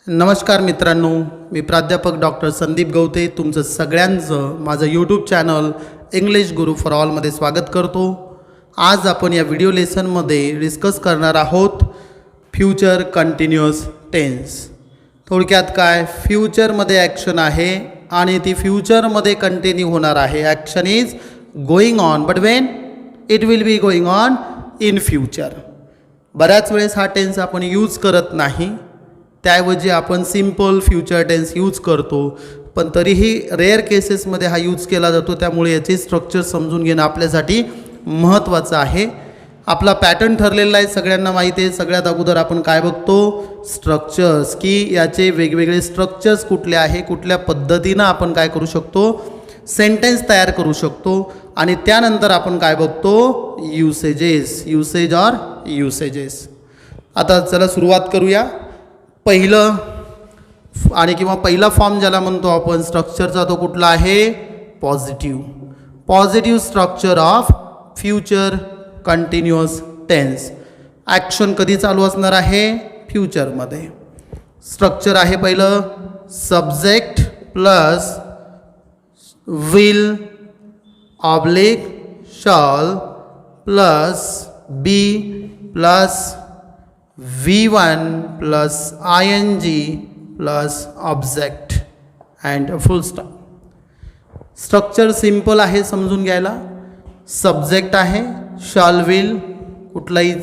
नमस्कार मित्रांनो, मी प्राध्यापक डॉक्टर संदीप गवते तुमचं सगळ्यांचं माझं YouTube channel English Guru for ऑलमध्ये स्वागत करतो। आज आपण या व्हिडिओ लेसनमध्ये डिस्कस करणार आहोत फ्युचर कंटिन्युअस टेन्स। थोडक्यात काय, फ्युचरमध्ये ॲक्शन आहे आणि ती फ्युचरमध्ये कंटिन्यू होणार आहे। Action is going on, but Wien it will be going on in future. बऱ्याच वेळेस हा टेन्स आपण यूज करत नाही, त्याऐवजी आपण सिंपल फ्युचर टेन्स यूज करतो, पण तरीही रेअर केसेसमध्ये हा यूज केला जातो। त्यामुळे याचे स्ट्रक्चर समजून घेणं आपल्यासाठी महत्त्वाचं आहे। आपला पॅटर्न ठरलेला आहे, सगळ्यांना माहिती आहे। सगळ्यात अगोदर आपण काय बघतो, स्ट्रक्चर्स, की याचे वेगवेगळे स्ट्रक्चर्स कुठले आहे, कुठल्या पद्धतीनं आपण काय करू शकतो, सेंटेन्स तयार करू शकतो। आणि त्यानंतर आपण काय बघतो, युसेजेस, यूसेज ऑर युसेजेस। आता चला सुरुवात करूया। पहिलं आणि किंवा पहिला फॉर्म ज्याला म्हणतो आपण स्ट्रक्चरचा, तो कुठला आहे, positive. Positive structure of future continuous tense. Action कधी चालू असणार आहे, फ्युचरमध्ये। स्ट्रक्चर आहे पहिलं, subject plus will oblique shall plus be plus V1 plus ing plus object and full stop। Structure simple आहे समजून घ्यायला। सब्जेक्ट आहे शॉल विल, कुठलाही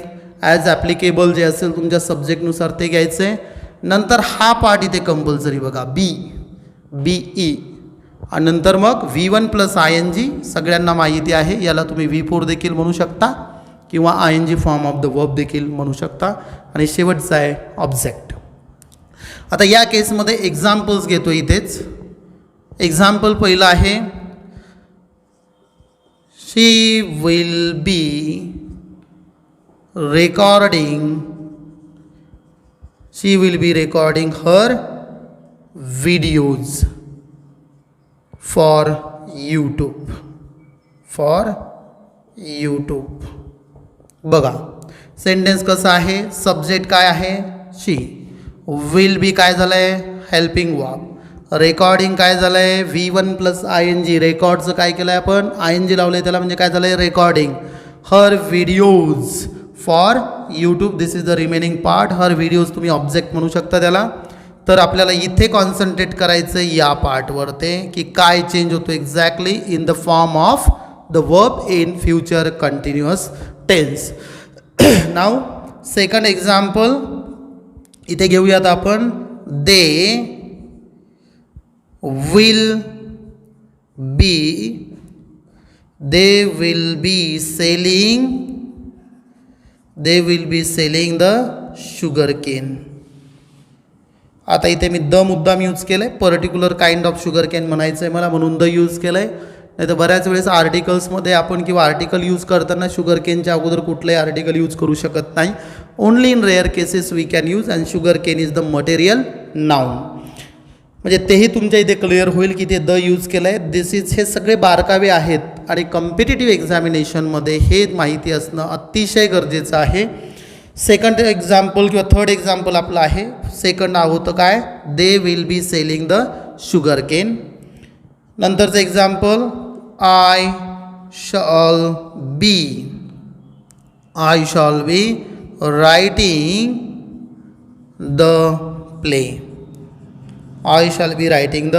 ॲज ॲप्लिकेबल जे असेल तुमच्या सब्जेक्टनुसार ते घ्यायचं आहे। नंतर हा पार्ट इथे कंपल्सरी बघा, बी ई, आणि नंतर मग V1 प्लस ing, सगळ्यांना माहिती आहे, याला तुम्ही V4 देखील म्हणू शकता किंवा ing form of the verb देखील म्हणू शकता। आणि शेवटचा आहे ऑब्जेक्ट। आता या केसमध्ये एक्झाम्पल्स घेतो इथेच। एक्झाम्पल पहिलं आहे, she will be recording her videos for YouTube. बघा सेंटेन्स कसं आहे, सब्जेक्ट काय आहे, शी, विल बी काय झालं आहे, हेल्पिंग वर्ब, रेकॉर्डिंग काय झालं आहे, V1 प्लस ing, रेकॉर्डचं काय केलं आहे आपण, ing लावलं आहे त्याला, म्हणजे काय झालं आहे, recording. Her videos for YouTube, this is the remaining part. Her videos तुम्ही ऑब्जेक्ट म्हणू शकता त्याला। तर आपल्याला इथे कॉन्सन्ट्रेट करायचं आहे या पार्टवर, ते की काय चेंज होतो exactly in the form of the verb in future continuous tense. Now second example इथे घेऊयात आपण, they will be selling the sugar cane. आता इथे मी द मुद्दाम यूज केलं आहे, particular kind of sugarcane म्हणायचं आहे मला, म्हणून द यूज केलं आहे। नाही तर बऱ्याच वेळेस आर्टिकल्समध्ये आपण किंवा आर्टिकल यूज करताना शुगर केनच्या अगोदर कुठलंही आर्टिकल यूज करू शकत नाही। Only in rare cases we can use, and sugarcane is the material noun. म्हणजे तेही तुमच्या इथे क्लिअर होईल की ते द यूज केलं आहे। दिस इज, हे सगळे बारकावे आहेत आणि कॉम्पिटिटिव्ह एक्झामिनेशनमध्ये हे माहिती असणं अतिशय गरजेचं आहे। सेकंड एक्झाम्पल किंवा थर्ड एक्झाम्पल आपलं आहे, सेकंड होतं काय, they will be selling the sugar cane. नंतरचं example, I shall be writing the play. I shall be writing the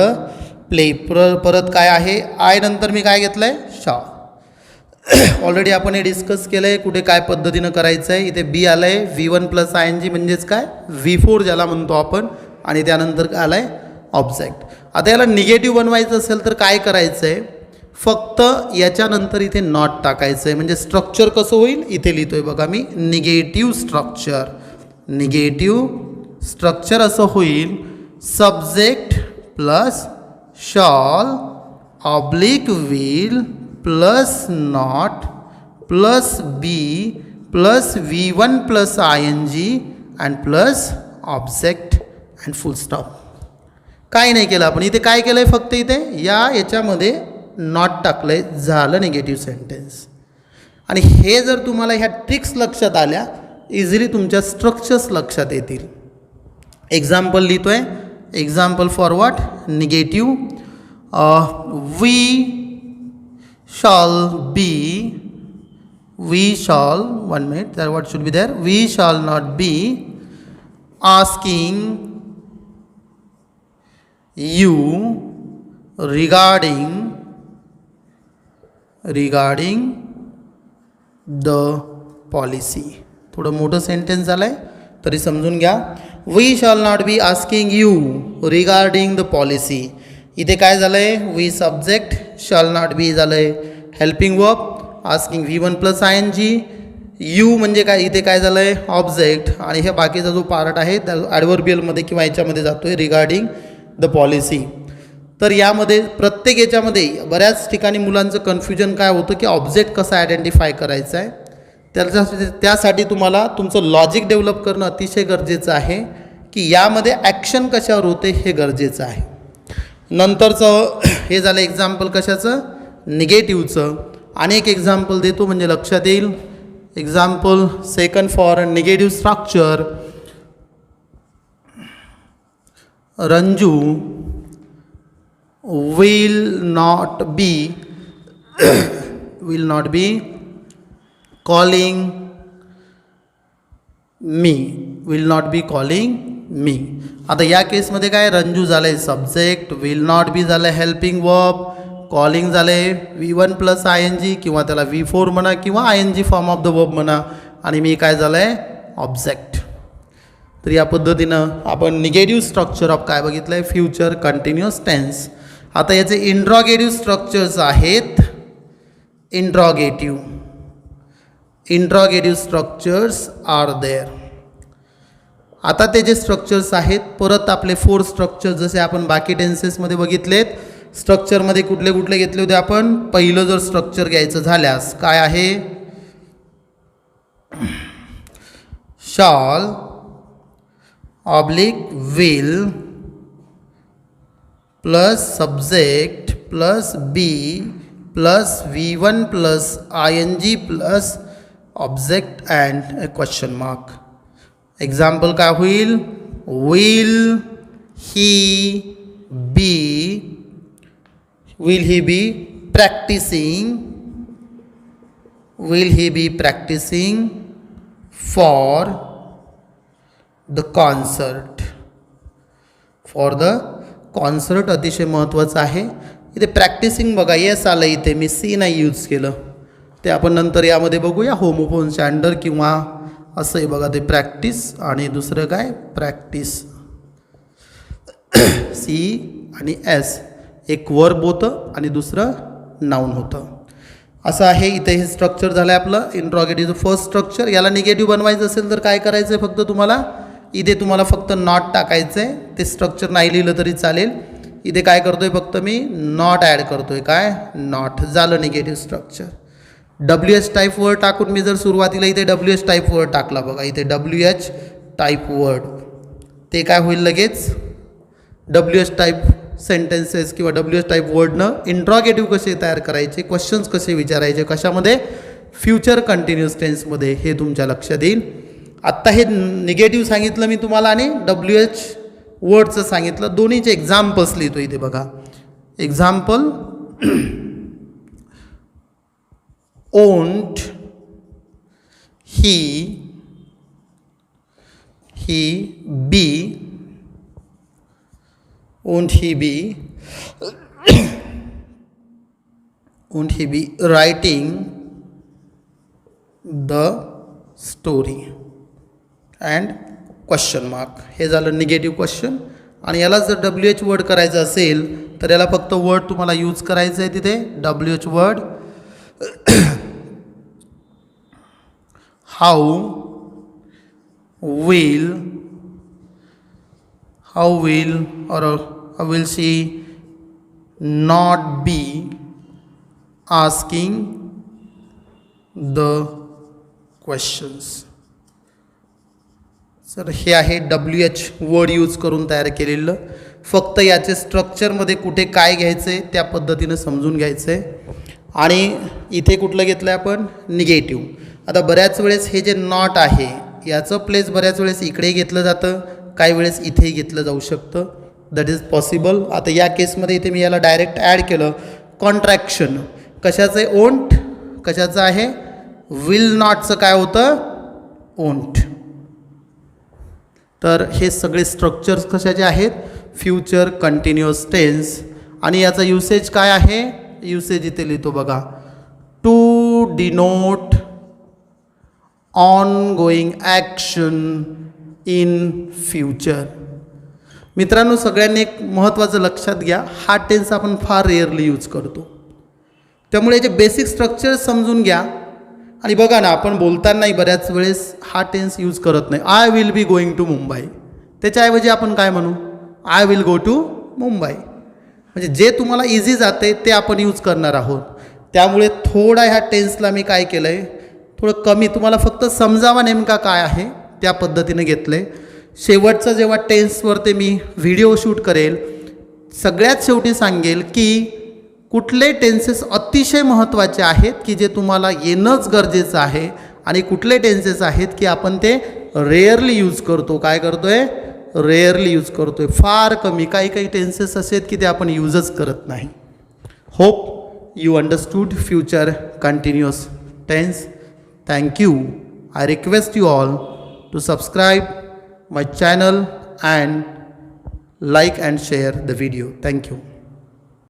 play. परत काय आहे, आय नंतर मी काय घेतलं आहे, शॉल। ऑलरेडी आपण हे डिस्कस केलं आहे, कुठे काय पद्धतीनं करायचं आहे। इथे बी आलं आहे, V1 प्लस ing म्हणजेच काय, V4 ज्याला म्हणतो आपण, आणि त्यानंतर काय आलं आहे, ऑब्जेक्ट। आता याला निगेटिव्ह बनवायचं असेल तर काय करायचं आहे, फक्त याच्यानंतर इथे नॉट टाकायचं आहे। म्हणजे स्ट्रक्चर कसं होईल, इथे लिहितोय बघा मी, निगेटिव्ह स्ट्रक्चर असं होईल, subject plus shall oblique will plus not plus be plus V1 plus ing and plus object and full stop. काय नाही केलं आपण इथे, काय केलं आहे, फक्त इथे याच्यामध्ये नॉट टाकलं आहे, झालं निगेटिव्ह सेंटेन्स। आणि हे जर तुम्हाला ह्या ट्रिक्स लक्षात आल्या, इझिली तुमच्या स्ट्रक्चर्स लक्षात येतील। एक्झाम्पल लिहितो आहे. Example for what? Negative. We shall, 1 minute, that what should be there? We shall not be asking you regarding the policy. थोडं मोठं सेंटेन्स झालं आहे तरी समजून घ्या. We shall not be asking you regarding the policy. इथे काय झालं आहे? We subject, shall not be झालं आहे helping verb, asking V1 plus ING. You म्हणजे काय? इथे काय झालं आहे? ऑब्जेक्ट. आणि हे बाकीचा जो पार्ट आहे त्या ॲडव्हर्बियलमध्ये किंवा याच्यामध्ये जातो आहे रिगार्डिंग द पॉलिसी. तर यामध्ये प्रत्येक याच्यामध्ये बऱ्याच ठिकाणी मुलांचं कन्फ्युजन काय होतं की ऑब्जेक्ट कसं आयडेंटिफाय करायचं आहे. त्यासाठी तुम्हाला तुमचं लॉजिक डेव्हलप करणं अतिशय गरजेचं आहे की यामध्ये ॲक्शन कशावर होते हे गरजेचं आहे. नंतरचं हे झालं एक्झाम्पल कशाचं? निगेटिव्हचं. आणि एक एक्झाम्पल देतो म्हणजे लक्षात येईल. Example second for negative structure. Ranju will not be calling me. आता या केसमध्ये काय? रंजू झालं आहे सब्जेक्ट, विल नॉट बी झालं आहे हेल्पिंग वर्ब, कॉलिंग झालं आहे V1 प्लस ING किंवा त्याला V4 म्हणा किंवा ING form of the verb म्हणा, आणि मी काय झालं आहे? ऑब्जेक्ट. तर या पद्धतीनं आपण निगेटिव्ह स्ट्रक्चर ऑफ काय बघितलं आहे? Future continuous tense. आता याचे इंट्रॉगेटिव्ह स्ट्रक्चर्स आहेत. Interrogative structures are there. आता ते जे स्ट्रक्चर्स आहेत परत आपले 4 स्ट्रक्चर जसे आपण बाकी टेन्सेसमध्ये बघितलेत. स्ट्रक्चरमध्ये कुठले कुठले घेतले होते आपण? पहिलं जर स्ट्रक्चर घ्यायचं झाल्यास काय आहे? Shall oblique will plus subject plus be plus V1 plus ING plus object and question mark. Example काय होईल? Will he be practising for the concert. अतिशय महत्त्वाचं आहे. इथे प्रॅक्टिसिंग बघा, येस आलं, इथे मी सी नाही यूज केलं. ते आपण नंतर यामध्ये बघूया होमोफोनच्या अंडर किंवा असं आहे बघा. ते प्रॅक्टिस आणि दुसरं काय? प्रॅक्टिस. सी आणि एस एक वर्ब होतं आणि दुसरं नाऊन होतं. असं आहे. इथे हे स्ट्रक्चर झालं आहे आपलं इंट्रॉगेटिव्हचं फर्स्ट स्ट्रक्चर. याला निगेटिव्ह बनवायचं असेल तर काय करायचं आहे? फक्त इथे तुम्हाला फक्त नॉट टाकायचं आहे. ते स्ट्रक्चर नाही लिहिलं तरी चालेल. इथे काय करतो आहे? फक्त मी नॉट ॲड करतो आहे. काय? नॉट. झालं negative structure. WH type word टाकून मी जर सुरुवातीला इथे WH टाईप वर्ड टाकला बघा, इथे WH टाईप वर्ड, ते काय होईल? लगेच WH टाईप सेंटेन्सेस किंवा WH टाईप वर्डनं इंट्रॉगेटिव्ह कसे तयार करायचे, क्वेश्चन्स कसे विचारायचे, कशामध्ये? फ्युचर कंटिन्युअस टेन्समध्ये. हे तुमच्या लक्षात येईल. आत्ता हे निगेटिव्ह सांगितलं मी तुम्हाला आणि WH वर्डचं सांगितलं. दोन्हीचे एक्झाम्पल्स लिहितो इथे बघा. Example won't he be writing the story and question mark. हे झालं निगेटिव्ह क्वेश्चन. आणि याला जर WH वर्ड करायचं असेल तर याला फक्त वर्ड तुम्हाला यूज करायचं आहे तिथे WH word. how will she not be asking the questions. Sir हे आहे WH वर्ड यूज करून तयार केलेलं. फक्त याचे स्ट्रक्चरमध्ये कुठे काय घ्यायचं आहे त्या पद्धतीनं समजून घ्यायचं आहे. आणि इथे कुठलं घेतलं आहे आपण? निगेटिव्ह. आता बऱ्याच वेळेस हे जे नॉट आहे याचं प्लेस बऱ्याच वेळेस इकडे घेतलं जातं, काही वेळेस इथेही घेतलं जाऊ शकतं. That is possible. आता या केसमध्ये इथे मी याला डायरेक्ट ॲड केलं. कॉन्ट्रॅक्शन कशाचं आहे? ओंट. कशाचं आहे? विल नॉटचं काय होतं? ओंट. तर हे सगळे स्ट्रक्चर्स कशाचे आहेत? Future continuous tense. आणि याचा युसेज काय आहे? युसेज इथे लिहितो बघा. To denote ongoing action in future. मित्रांनो, सगळ्यांनी एक महत्त्वाचं लक्षात घ्या, हा टेन्स आपण फार रेअरली यूज करतो. त्यामुळे याचे बेसिक स्ट्रक्चर समजून घ्या. आणि बघा ना, आपण बोलतानाही बऱ्याच वेळेस हा टेन्स यूज करत नाही. I will be going to Mumbai. त्याच्याऐवजी आपण काय म्हणू? I will go to Mumbai. म्हणजे जे तुम्हाला इझी जाते ते आपण यूज करणार आहोत. त्यामुळे थोडा ह्या टेन्सला मी काय केलं आहे, थोडं कमी, तुम्हाला फक्त समजावा नेमका काय आहे त्या पद्धतीने घेतलं आहे. शेवटचं जेव्हा टेन्सवर ते मी व्हिडिओ शूट करेल, सगळ्यात शेवटी सांगेल की कुठले टेन्सेस अतिशय महत्त्वाचे आहेत की जे तुम्हाला येणंच गरजेचं आहे, आणि कुठले टेन्सेस आहेत की आपण ते रेअरली यूज करतो. काय करतो आहे? रेअरली यूज करतो आहे, फार कमी. काही काही टेन्सेस असे आहेत की ते आपण यूजच करत नाही. Hope you understood future continuous tense. Thank you. I request you all to subscribe my channel and like and share the video. Thank you.